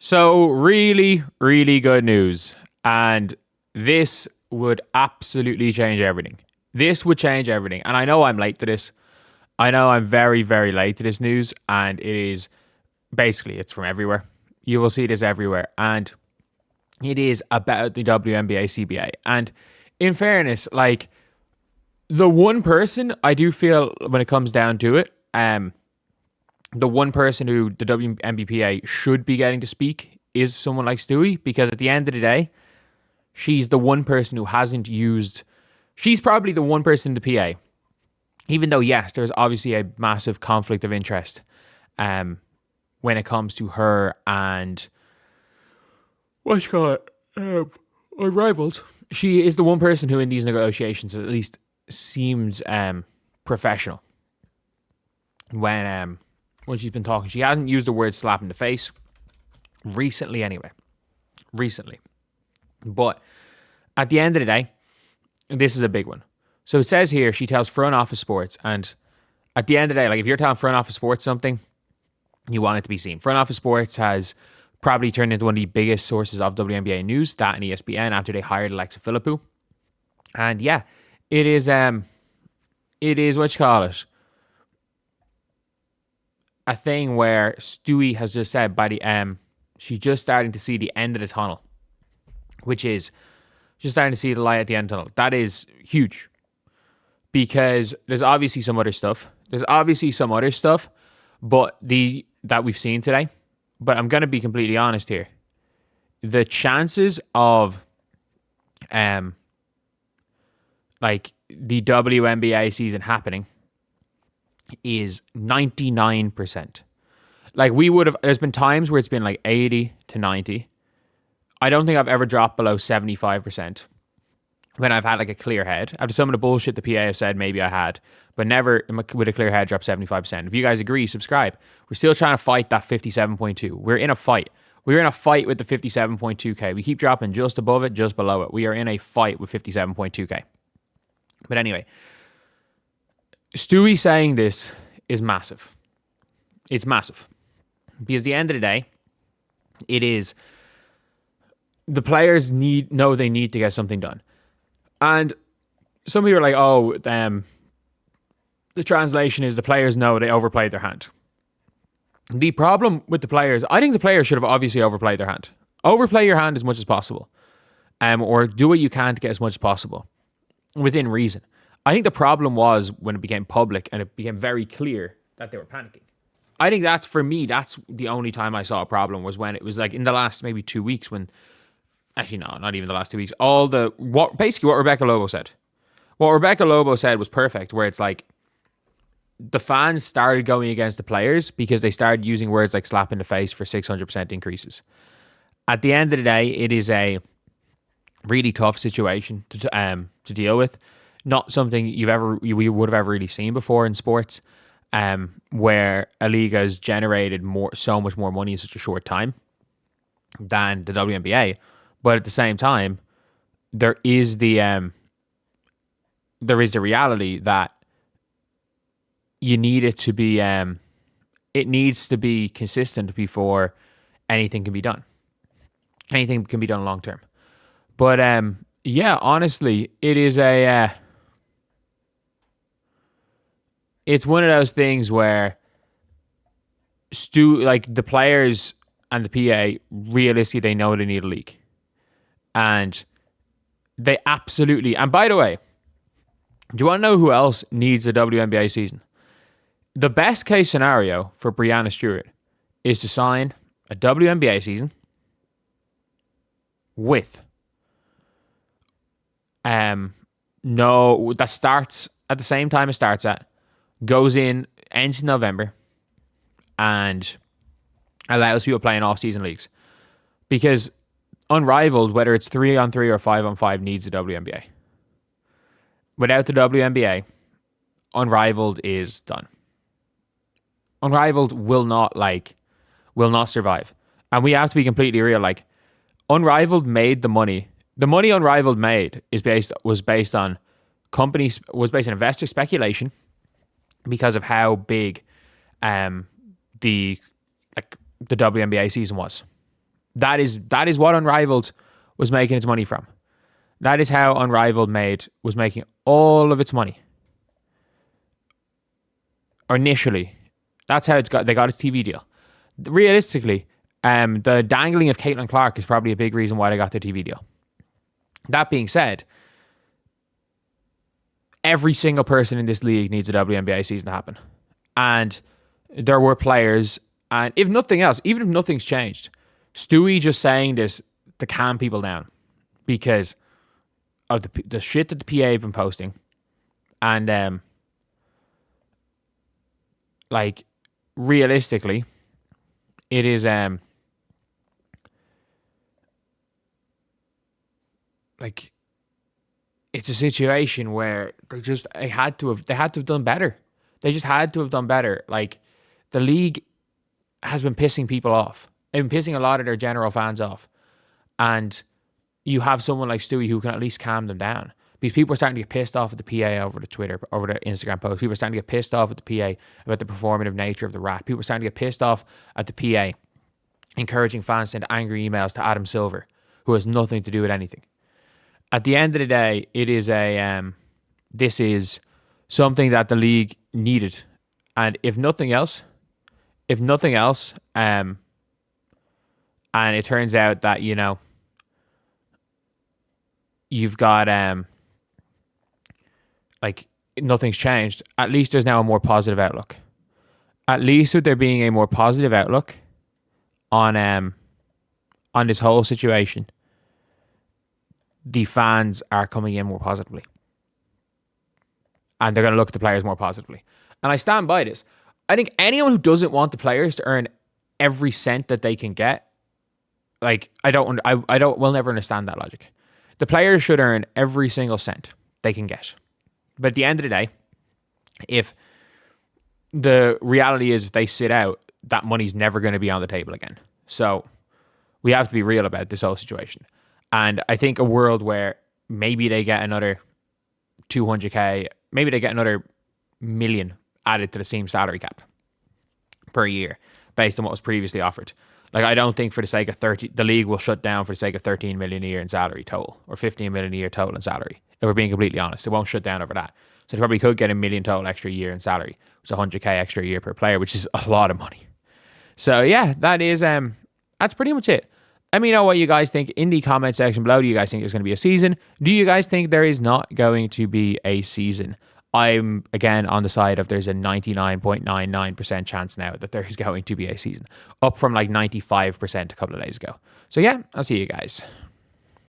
So really, really good news. And this would absolutely change everything. This would change everything. And I know I'm late to this. I know I'm very, very late to this news. And it is basically, it's from everywhere. You will see this everywhere. And it is about the WNBA CBA. And in fairness, like the one person I do feel when it comes down to it, the one person who the WNBPA should be getting to speak is someone like Stewie, because at the end of the day, she's the one person who hasn't used. She's probably the one person in the PA, even though yes, there's obviously a massive conflict of interest, when it comes to her and what you call it, our rivals. She is the one person who in these negotiations at least seems professional when she's been talking. She hasn't used the word slap in the face recently anyway. But at the end of the day, this is a big one. So it says here, she tells front office sports, and at the end of the day, like if you're telling front office sports something, you want it to be seen. Front office sports has probably turned into one of the biggest sources of WNBA news, that and ESPN, after they hired Alexa Philippou. And yeah, it is what you call it, a thing where Stewie has just said by the she's just starting to see the end of the tunnel, which is just starting to see the light at the end of the tunnel. That is huge, because there's obviously some other stuff. But that we've seen today. But I'm gonna be completely honest here. The chances of like the WNBA season happening is 99%. Like there's been times where it's been like 80 to 90. I don't think I've ever dropped below 75% when I've had like a clear head. After some of the bullshit the PA have said, maybe I had, but never with a clear head drop 75%. If you guys agree, subscribe. We're still trying to fight that 57.2. We're in a fight. We're in a fight with the 57.2K. We keep dropping just above it, just below it. We are in a fight with 57.2K. But anyway, Stewie saying this is massive. It's massive. Because at the end of the day, it is the players know they need to get something done. And some people are like, oh, the translation is the players know they overplayed their hand. The problem with the players, I think the players should have obviously overplayed their hand. Overplay your hand as much as possible. Or do what you can to get as much as possible within reason. I think the problem was when it became public and it became very clear that they were panicking. I think that's the only time I saw a problem was when it was like in the last maybe 2 weeks when, actually no, not even the last 2 weeks, basically what Rebecca Lobo said. What Rebecca Lobo said was perfect, where it's like the fans started going against the players because they started using words like slap in the face for 600% increases. At the end of the day, it is a really tough situation to deal with. Not something we would have ever really seen before in sports, where a league has generated so much more money in such a short time than the WNBA. But at the same time, there is the reality that you need it to be it needs to be consistent before anything can be done. Anything can be done long term. But yeah, honestly, it is it's one of those things where the players and the PA, realistically, they know they need a league. And they absolutely, and by the way, do you want to know who else needs a WNBA season? The best case scenario for Breanna Stewart is to sign a WNBA season with that starts at the same time it starts at, goes in, ends in November, and allows people playing off-season leagues. Because Unrivaled, whether it's 3-on-3 or 5-on-5, needs a WNBA. Without the WNBA, Unrivaled is done. Unrivaled will not survive. And we have to be completely real. Like, Unrivaled made the money. The money Unrivaled made was based on investor speculation because of how big the WNBA season was. That is what Unrivaled was making its money from. That is how Unrivaled was making all of its money. Or initially. That's how they got its TV deal. Realistically, the dangling of Caitlin Clark is probably a big reason why they got their TV deal. That being said, every single person in this league needs a WNBA season to happen. And there were players, and if nothing else, even if nothing's changed, Stewie just saying this to calm people down because of the shit that the PA have been posting. And like realistically, it is like it's a situation where they had to have done better. They just had to have done better. Like the league has been pissing people off. They've been pissing a lot of their general fans off. And you have someone like Stewie who can at least calm them down. Because people are starting to get pissed off at the PA over the Twitter, over the Instagram post. People are starting to get pissed off at the PA about the performative nature of the rap. People are starting to get pissed off at the PA encouraging fans to send angry emails to Adam Silver, who has nothing to do with anything. At the end of the day, it is this is something that the league needed. And if nothing else, and it turns out that, you know, you've got like nothing's changed, at least there's now a more positive outlook. At least with there being a more positive outlook on this whole situation, the fans are coming in more positively. And they're going to look at the players more positively. And I stand by this. I think anyone who doesn't want the players to earn every cent that they can get, like, we'll never understand that logic. The players should earn every single cent they can get. But at the end of the day, if the reality is if they sit out, that money's never going to be on the table again. So we have to be real about this whole situation. And I think a world where maybe they get another 200K, maybe they get another million added to the same salary cap per year based on what was previously offered. Like, I don't think for the sake of the league will shut down for the sake of 13 million a year in salary total, or 15 million a year total in salary. If we're being completely honest, it won't shut down over that. So they probably could get a million total extra a year in salary, which is 100K extra a year per player, which is a lot of money. So yeah, that's pretty much it. Let me know what you guys think in the comment section below. Do you guys think there's going to be a season? Do you guys think there is not going to be a season? I'm, again, on the side of there's a 99.99% chance now that there is going to be a season, up from like 95% a couple of days ago. So yeah, I'll see you guys.